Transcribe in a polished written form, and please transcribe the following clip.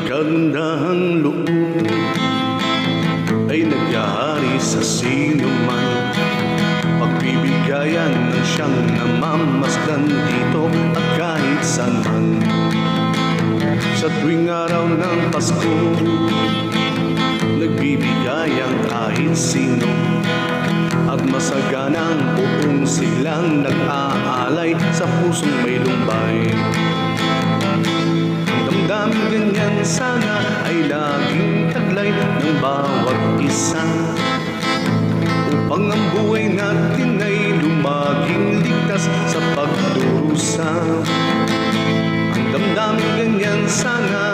kagandahang loob ay nagyari sa sino man. Pagbibigayan ng siyang namamasdan dito at kahit saan man. Sa tuwing araw ng Pasko, nagbibigayang kahit sino, at masaganang buong silang nag-aalay sa pusong may lumbay. Ang damdamin ganyan sana ay laging taglay ng bawat isa, upang ang buhay natin ay lumaging ligtas sa pagdurusa. Ang damdamin ganyan sana